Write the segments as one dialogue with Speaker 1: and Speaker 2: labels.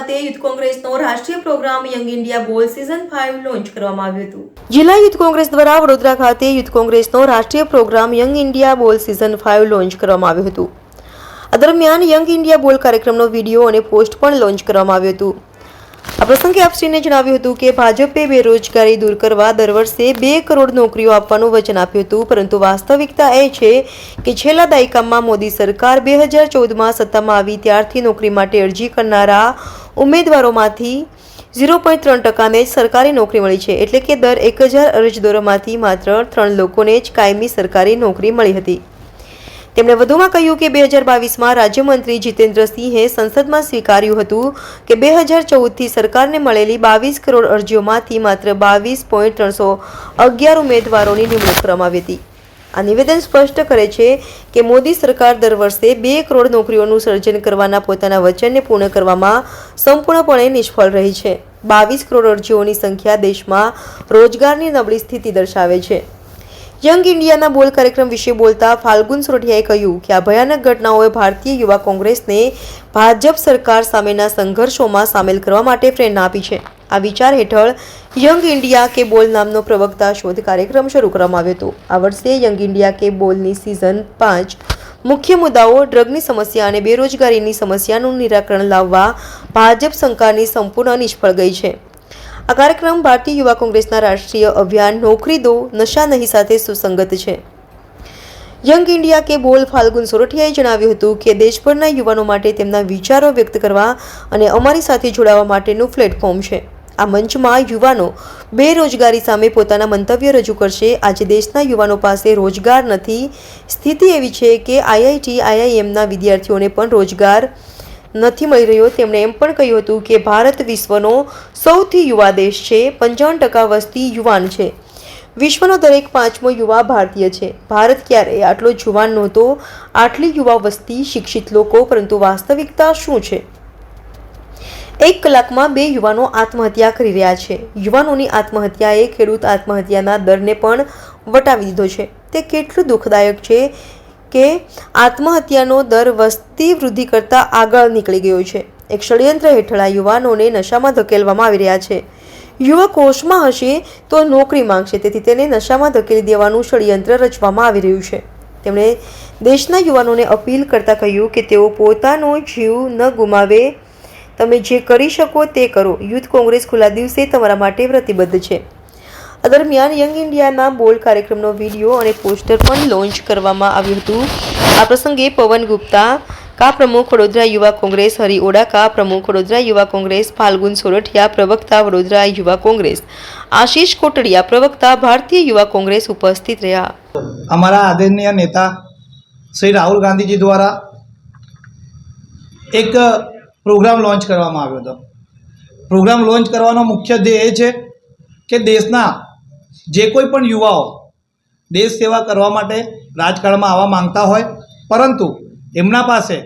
Speaker 1: ખાતે યુથ કોંગ્રેસનો રાષ્ટ્રીય પ્રોગ્રામ યંગ ઇન્ડિયા બોલ સિઝન 5 લોન્ચ કરવામાં આવ્યું હતું। જિલ્લા યુથ કોંગ્રેસ દ્વારા વડોદરા ખાતે યુથ કોંગ્રેસનો રાષ્ટ્રીય પ્રોગ્રામ યંગ ઇન્ડિયા બોલ સિઝન 5 લોન્ચ કરવામાં આવ્યું હતું। આ દરમિયાન યંગ ઇન્ડિયા બોલ કાર્યક્રમનો વિડીયો અને પોસ્ટ પણ લોન્ચ કરવામાં આવ્યું હતું। આ પ્રસંગે આપશ્રીને જણાવ્યું હતું કે ભાજપે બેરોજગારી દૂર કરવા દર વર્ષે 2 કરોડ નોકરીઓ આપવાનું વચન આપ્યું હતું, પરંતુ વાસ્તવિકતા એ છે કે છેલ્લા દાયકામાં મોદી સરકાર 2014માં સત્તામાં આવી ત્યારથી નોકરી માટે અરજી કરનારા ઉમેદવારોમાંથી 0.3%ને જ સરકારી નોકરી મળી છે, એટલે કે દર 1000 અરજદારોમાંથી માત્ર 3 લોકોને જ કાયમી સરકારી નોકરી મળી હતી। તેમણે વધુમાં કહ્યું કે 2022માં રાજ્યમંત્રી જીતેન્દ્રસિંહે સંસદમાં સ્વીકાર્યું હતું કે 2014થી સરકારને મળેલી 22 કરોડ અરજીઓમાંથી માત્ર 22.311 ઉમેદવારોની નિમણૂક કરવામાં આવી હતી। આ નિવેદન સ્પષ્ટ કરે છે કે મોદી સરકાર દર વર્ષે 2 કરોડ નોકરીઓનું સર્જન કરવાના પોતાના વચનને પૂર્ણ કરવામાં સંપૂર્ણપણે નિષ્ફળ રહી છે। 22 કરોડ અરજીઓની સંખ્યા દેશમાં રોજગારની નબળી સ્થિતિ દર્શાવે છે। યંગ ઇન્ડિયાના બોલ કાર્યક્રમ વિશે બોલતા ફાલ્ગુન સોરઠિયાએ કહ્યું કે આ ભયાનક ઘટનાઓએ ભારતીય યુવા કોંગ્રેસને ભાજપ સરકાર સામેના સંઘર્ષોમાં સામેલ કરવા માટે પ્રેરણા આપી છે। આ વિચાર હેઠળ યંગ ઇન્ડિયા કે બોલ નામનો પ્રવક્તા શોધ કાર્યક્રમ શરૂ કરવામાં આવ્યો હતો। આ વર્ષે યંગ ઇન્ડિયા કે બોલની સિઝન 5 મુખ્ય મુદ્દાઓ ડ્રગની સમસ્યા અને બેરોજગારીની સમસ્યાનું નિરાકરણ લાવવા ભાજપ સરકારની સંપૂર્ણ નિષ્ફળ ગઈ છે। આ કાર્યક્રમ ભારતીય યુવા કોંગ્રેસના રાષ્ટ્રીય અભિયાન નોકરી દો નશા નહીં સાથે સુસંગત છે। યંગ ઇન્ડિયા કે બોલ ફાલ્ગુન સોરઠિયાએ જણાવ્યું હતું કે દેશભરના યુવાનો માટે તેમના વિચારો વ્યક્ત કરવા અને અમારી સાથે જોડાવા માટેનું પ્લેટફોર્મ છે। આ મંચમાં યુવાનો બેરોજગારી સામે પોતાના મંતવ્ય રજૂ કરશે। આજે દેશના યુવાનો પાસે રોજગાર નથી। સ્થિતિ એવી છે કે IIT, IIMના વિદ્યાર્થીઓને પણ રોજગાર નથી મળી રહ્યો। તેમણે એમ પણ કહ્યું હતું કે ભારત વિશ્વનો સૌથી યુવા દેશ છે। 55% વસ્તી યુવાન છે। વિશ્વનો દરેક 5મો યુવા ભારતીય છે। ભારત ક્યારેય આટલો જુવાન નહોતો, આટલી યુવા વસ્તી, શિક્ષિત લોકો, પરંતુ વાસ્તવિકતા શું છે? 1 કલાકમાં 2 યુવાનો આત્મહત્યા કરી રહ્યા છે। યુવાનોની આત્મહત્યાએ ખેડૂત આત્મહત્યાના દરને પણ વટાવી દીધો છે। તે કેટલું દુઃખદાયક છે કે આત્મહત્યાનો દર વસ્તી વૃદ્ધિ કરતાં આગળ નીકળી ગયો છે। એક ષડયંત્ર હેઠળ આ યુવાનોને નશામાં ધકેલવામાં આવી રહ્યા છે। યુવક હોશમાં હશે તો નોકરી માંગશે, તેથી તેને નશામાં ધકેલી દેવાનું ષડયંત્ર રચવામાં આવી રહ્યું છે। તેમણે દેશના યુવાનોને અપીલ કરતા કહ્યું કે તેઓ પોતાનો જીવ ન ગુમાવે। તમે જે કરી શકો તે કરો। યુથ કોંગ્રેસ ખુલ્લા દિવસે તમારા માટે પ્રતિબદ્ધ છે। આ દરમિયાન યંગ ઇન્ડિયાના બોલ કાર્યક્રમનો વિડીયો અને પોસ્ટર પણ લોન્ચ કરવામાં આવ્યું હતું। આ પ્રસંગે પવન ગુપ્તા કા પ્રમુખ વડોદરા યુવા કોંગ્રેસ, હરિ ઓડાકા પ્રમુખ વડોદરા યુવા કોંગ્રેસ, ફાલ્ગુન સોરઠિયા પ્રવક્તા વડોદરા યુવા કોંગ્રેસ, આશીષ કોટડિયા પ્રવક્તા ભારતીય યુવા કોંગ્રેસ ઉપસ્થિત રહ્યા।
Speaker 2: અમારા આદરણીય નેતા શ્રી રાહુલ ગાંધીજી દ્વારા એક પ્રોગ્રામ લોન્ચ કરવામાં આવ્યો હતો। પ્રોગ્રામ લોન્ચ કરવાનો મુખ્ય ધ્યેય એ છે કે દેશના જે કોઈ પણ યુવાઓ દેશ સેવા કરવા માટે રાજકારણમાં આવવા માંગતા હોય, પરંતુ એમના પાસે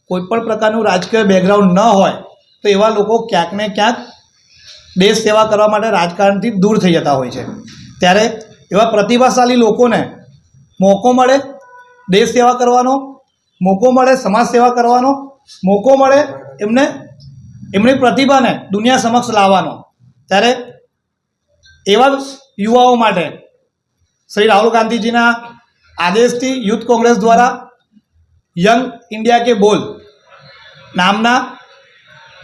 Speaker 2: કોઈ પણ પ્રકારનું રાજકીય બેકગ્રાઉન્ડ ન હોય, તો એવા લોકો ક્યાંક ને ક્યાંક દેશ સેવા કરવા માટે રાજકારણથી દૂર થઈ જતા હોય છે। ત્યારે એવા પ્રતિભાશાળી લોકોને મોકો મળે દેશ સેવા કરવાનો, મોકો મળે સમાજ સેવા કરવાનો, મોકો મળે એમને એમની પ્રતિભાને દુનિયા સમક્ષ લાવવાનો, ત્યારે એવા યુવાઓ માટે શ્રી રાહુલ ગાંધીજીના આદેશથી યુથ કોંગ્રેસ દ્વારા યંગ ઇન્ડિયા કે બોલ નામના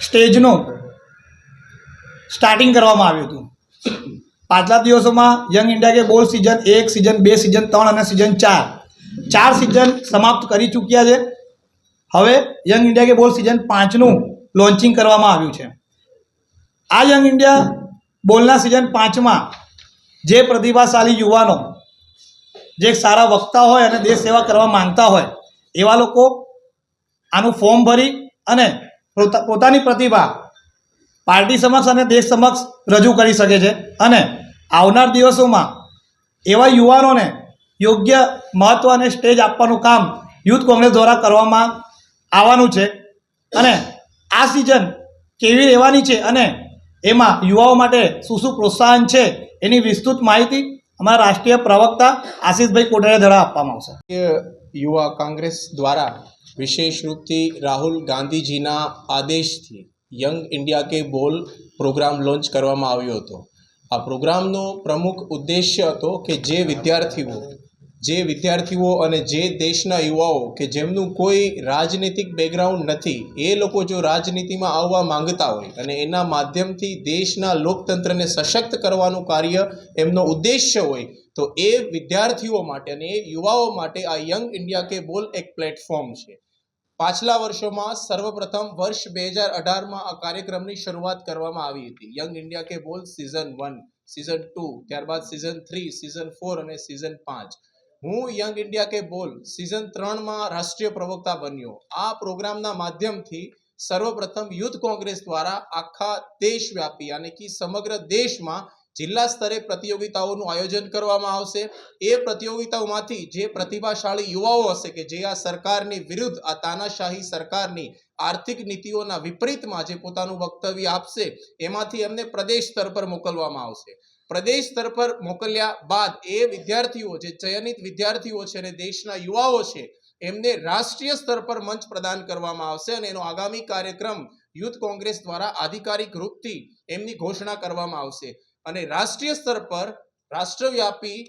Speaker 2: સ્ટેજનું સ્ટાર્ટિંગ કરવામાં આવ્યું હતું। પાછલા દિવસોમાં યંગ ઇન્ડિયા કે બોલ સિઝન 1, સિઝન 2, સિઝન 3 અને સિઝન 4 સિઝન સમાપ્ત કરી ચૂક્યા છે। હવે યંગ ઇન્ડિયા કે બોલ સિઝન 5નું લોન્ચિંગ કરવામાં આવ્યું છે। આ યંગ ઇન્ડિયા બોલના સિઝન 5માં જે પ્રતિભાશાળી યુવાનો, જે સારા વક્તા હોય અને દેશ સેવા કરવા માંગતા હોય, એવા લોકો આનું ફોર્મ ભરી અને પોતાની પ્રતિભા પાર્ટી સમક્ષ અને દેશ સમક્ષ રજૂ કરી શકે છે। અને આવનાર દિવસોમાં એવા યુવાનોને યોગ્ય મહત્ત્વ અને સ્ટેજ આપવાનું કામ યુથ કોંગ્રેસ દ્વારા કરવામાં આવવાનું છે। અને આ સિઝન કેવી રહેવાની છે અને એમાં યુવાઓ માટે શું શું પ્રોત્સાહન છે એની વિસ્તૃત માહિતી અમારા રાષ્ટ્રીય પ્રવક્તા આશીષભાઈ કોટડિયા દ્વારા આપવામાં આવશે।
Speaker 3: યુવા કોંગ્રેસ દ્વારા વિશેષ રૂપથી રાહુલ ગાંધીજીના આદેશથી યંગ ઇન્ડિયા કે બોલ પ્રોગ્રામ લોન્ચ કરવામાં આવ્યો હતો. આ પ્રોગ્રામનો પ્રમુખ ઉદ્દેશ્ય હતો કે જે વિદ્યાર્થીઓ અને જે દેશના યુવાઓ કે જેમનું કોઈ રાજનીતિક બેકગ્રાઉન્ડ નથી, એ લોકો જો રાજનીતિમાં આવવા માંગતા હોય અને એના માધ્યમથી દેશના લોકતંત્રને સશક્ત કરવાનું કાર્ય એમનો ઉદ્દેશ્ય હોય, તો એ વિદ્યાર્થીઓ માટે અને એ યુવાઓ માટે આ યંગ ઇન્ડિયા કે બોલ એક પ્લેટફોર્મ છે. પાછલા વર્ષોમાં સર્વપ્રથમ વર્ષ 2018માં આ કાર્યક્રમની શરૂઆત કરવામાં આવી હતી. યંગ ઇન્ડિયા કે બોલ સિઝન 1, સિઝન 2, ત્યારબાદ સિઝન 3, સિઝન 4 અને સિઝન 5. હું યંગ ઇન્ડિયા કે બોલ સિઝન 3માં રાષ્ટ્રીય પ્રવક્તા બન્યો. આ પ્રોગ્રામના માધ્યમથી સર્વપ્રથમ યુથ કોંગ્રેસ દ્વારા આખા દેશવ્યાપી યાની કે સમગ્ર દેશમાં જિલ્લા સ્તરે પ્રતિયોગિતાઓનું આયોજન કરવામાં આવશે. એ પ્રતિયોગિતાઓમાંથી જે પ્રતિભાશાળી યુવાઓ હશે કે જે આ સરકારની વિરુદ્ધ, આ તાનાશાહી સરકારની આર્થિક નીતિઓના વિપરીતમાં જે પોતાનું વક્તવ્ય આપશે, એમાંથી એમને પ્રદેશ સ્તર પર મોકલવામાં આવશે. પ્રદેશ સ્તર પર મોકલ્યા બાદ એ વિદ્યાર્થીઓ, જે ચયનિત વિદ્યાર્થીઓ છે અને દેશના યુવાઓ છે, એમને રાષ્ટ્રીય સ્તર પર મંચ પ્રદાન કરવામાં આવશે અને એનો આગામી કાર્યક્રમ યુથ કોંગ્રેસ દ્વારા આધિકારિક રૂપથી એમની ઘોષણા કરવામાં આવશે. અને રાષ્ટ્રીય સ્તર પર રાષ્ટ્રવ્યાપી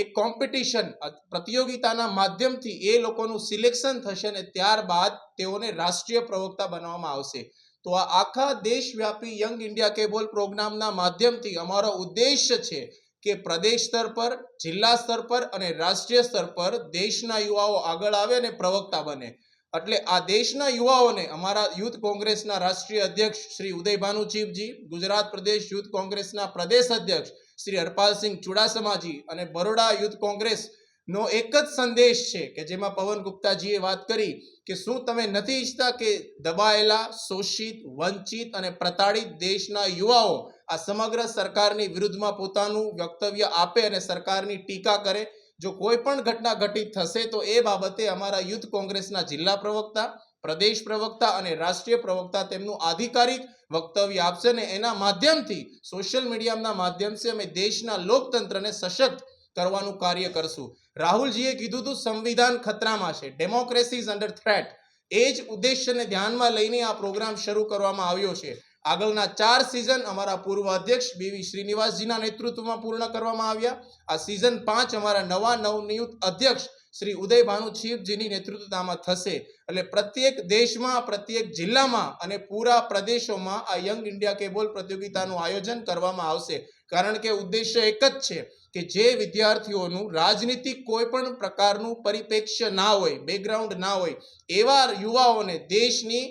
Speaker 3: એક કોમ્પિટિશન પ્રતિયોગિતાના માધ્યમથી એ લોકોનું સિલેક્શન થશે અને ત્યારબાદ તેઓને રાષ્ટ્રીય પ્રવક્તા બનાવવામાં આવશે. તો આ આખા દેશવ્યાપી યંગ ઇન્ડિયા કે બોલ પ્રોગ્રામના માધ્યમથી અમારો ઉદ્દેશ્ય છે કે પ્રદેશ સ્તર પર, જિલ્લા સ્તર પર અને રાષ્ટ્રીય સ્તર પર દેશના યુવાઓ આગળ આવે અને પ્રવક્તા બને. એટલે આ દેશના યુવાઓને અમારા યુથ કોંગ્રેસના રાષ્ટ્રીય અધ્યક્ષ શ્રી ઉદયભાનુ ચીફજી, ગુજરાત પ્રદેશ યુથ કોંગ્રેસના પ્રદેશ અધ્યક્ષ શ્રી હરપાલસિંહ ચુડાસમાજી અને બરોડા યુથ કોંગ્રેસનો એક જ સંદેશ છે કે જેમાં પવન ગુપ્તાજીએ વાત કરી કે શું તમે નથી ઈચ્છતા કે દબાયેલા, શોષિત, વંચિત અને પ્રતાડિત દેશના યુવાઓ આ સમગ્ર સરકારની વિરુદ્ધમાં પોતાનું વક્તવ્ય આપે અને સરકારની ટીકા કરે? જો કોઈ પણ ઘટના ઘટિત થશે તો એ બાબતે અમારા યુથ કોંગ્રેસના જિલ્લા પ્રવક્તા, પ્રદેશ પ્રવક્તા અને રાષ્ટ્રીય પ્રવક્તા તેમનું આધિકારિક વક્તવ્ય આપશે ને એના માધ્યમથી, સોશિયલ મીડિયાના માધ્યમથી અમે દેશના લોકતંત્રને સશક્ત કરવાનું કાર્ય કરશું. રાહુલજીએ કીધું હતું સંવિધાન ખતરામાં છે, ડેમોક્રેસી ઇઝ અંડર થ્રેટ. એ જ ઉદ્દેશ્યને ધ્યાનમાં લઈને આ પ્રોગ્રામ શરૂ કરવામાં આવ્યો છે. આગળના 4 સિઝન અમારા પૂર્વ અધ્યક્ષ બીવી શ્રીનિવાસજીના નેતૃત્વમાં પૂર્ણ કરવામાં આવ્યા. આ સિઝન 5 અમારા નવા નવનિયુક્ત અધ્યક્ષ શ્રી ઉદયભાનુ ચીફજીની નેતૃત્વમાં થશે. એટલે પ્રત્યેક દેશમાં, પ્રત્યેક જિલ્લામાં અને પૂરા પ્રદેશોમાં આ યંગ ઇન્ડિયા કે બોલ પ્રતિયોગિતાનું આયોજન કરવામાં આવશે. કારણ કે ઉદ્દેશ્ય એક જ છે કે જે વિદ્યાર્થીઓનું રાજનીતિક કોઈ પણ પ્રકારનું પરિપ્રેક્ષ્ય ના હોય, બેકગ્રાઉન્ડ ના હોય, એવા યુવાઓને દેશની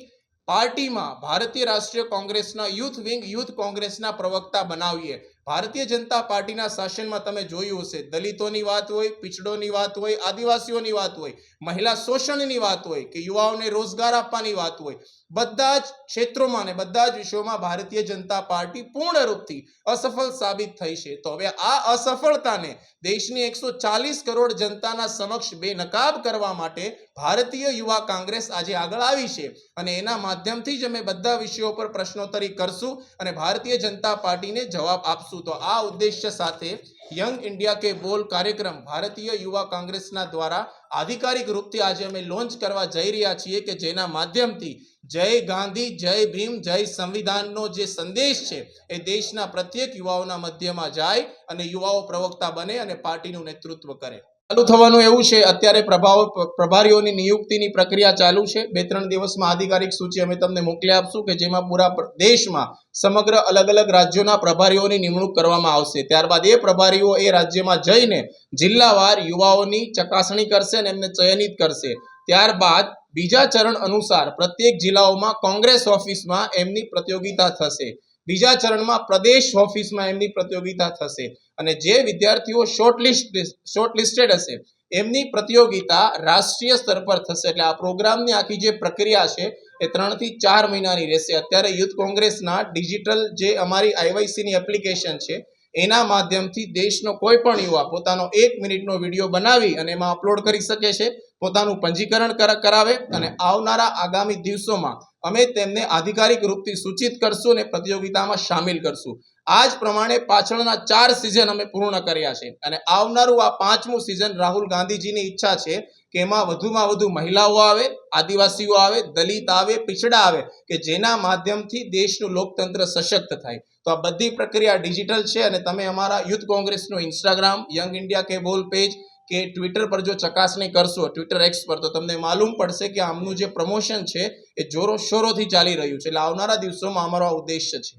Speaker 3: પાર્ટીમાં ભારતીય રાષ્ટ્રીય કોંગ્રેસના યુથ વિંગ, યુથ કોંગ્રેસના પ્રવક્તા બનાવીએ. ભારતીય જનતા પાર્ટીના શાસનમાં તમે જોયું હશે, દલિતોની વાત હોય, પિછડોની વાત હોય, આદિવાસીઓની વાત હોય, મહિલા શોષણની વાત હોય કે યુવાઓને રોજગાર આપવાની વાત હોય, બધા જ ક્ષેત્રોમાં અને બધા જ વિષયોમાં ભારતીય જનતા પાર્ટી પૂર્ણ રૂપથી અસફળ સાબિત થઈ છે. તો હવે આ અસફળતાને દેશની 140 કરોડ જનતાના સમક્ષ બેનકાબ કરવા માટે ભારતીય યુવા કોંગ્રેસ આજે આગળ આવી છે અને એના માધ્યમથી જ અમે બધા વિષયો પર પ્રશ્નોત્તરી કરશું અને ભારતીય જનતા પાર્ટીને જવાબ આપશું. તો આ ઉદ્દેશ્ય સાથે યંગ ઇન્ડિયા કે બોલ કાર્યક્રમ ભારતીય યુવા કોંગ્રેસના દ્વારા આધિકારિક રૂપથી આજે અમે લોન્ચ કરવા જઈ રહ્યા છીએ કે જેના માધ્યમથી જય ગાંધી, જય ભીમ, જય સંવિધાનનો જે સંદેશ છે એ દેશના પ્રત્યેક યુવાઓના મધ્યમાં જાય અને યુવાઓ પ્રવક્તા બને અને પાર્ટીનું નેતૃત્વ કરે. ચાલુ થવાનું એવું છે, અત્યારે પ્રભારીઓની નિયુક્તિની પ્રક્રિયા ચાલુ છે. 2-3 દિવસમાં આધિકારિક સૂચિ અમે તમને મોકલી આપશું કે જેમાં પૂરા દેશમાં સમગ્ર અલગ અલગ રાજ્યોના પ્રભારીઓની નિમણૂક કરવામાં આવશે. ત્યારબાદ એ પ્રભારીઓ એ રાજ્યમાં જઈને જિલ્લાવાર યુવાઓની ચકાસણી કરશે અને એમને ચયનિત કરશે. ત્યારબાદ બીજા ચરણ અનુસાર પ્રત્યેક જિલ્લાઓમાં કોંગ્રેસ ઓફિસમાં એમની પ્રતિયોગિતા થશે. બીજા ચરણમાં પ્રદેશ ઓફિસમાં એમની પ્રતિયોગિતા થશે અને જે વિદ્યાર્થીઓ શોર્ટલિસ્ટેડ હશે એમની પ્રતિયોગિતા રાષ્ટ્રીય સ્તર પર થશે. એટલે આ પ્રોગ્રામની આખી જે પ્રક્રિયા છે એ 3 થી 4 મહિનાની રહેશે. અત્યારે યુથ કોંગ્રેસના ડિજિટલ જે અમારી IYCની એપ્લિકેશન છે એના માધ્યમથી દેશનો કોઈ પણ યુવા પોતાનો 1 મિનિટનો વિડીયો બનાવી અને એમાં અપલોડ કરી શકે છે, પોતાનું પંજીકરણ કરાવે અને આવનારા આગામી દિવસોમાં અમે તેમને આધિકારિક રૂપથી સૂચિત કરશું અને પ્રતિયોગિતામાં સામેલ કરશું. આ જ પ્રમાણે પાછળના 4 સિઝન અમે પૂર્ણ કર્યા છે અને આવનારું આ 5મું સિઝન રાહુલ ગાંધીજીની ઈચ્છા છે કે એમાં વધુમાં વધુ મહિલાઓ આવે, આદિવાસીઓ આવે, દલિત આવે, પિછડા આવે, કે જેના માધ્યમથી દેશનું લોકતંત્ર સશક્ત થાય. તો આ બધી પ્રક્રિયા ડિજિટલ છે અને તમે અમારા યુથ કોંગ્રેસનું ઇન્સ્ટાગ્રામ, યંગ ઇન્ડિયા કે બોલ પેજ કે ટ્વિટર પર જો ચકાસણી કરશો, ટ્વિટર એક્સ પર, તો તમને માલુમ પડશે કે આમનું જે પ્રમોશન છે એ જોરો શોરોથી ચાલી રહ્યું છે. એટલે આવનારા દિવસોમાં અમારો આ ઉદ્દેશ્ય છે.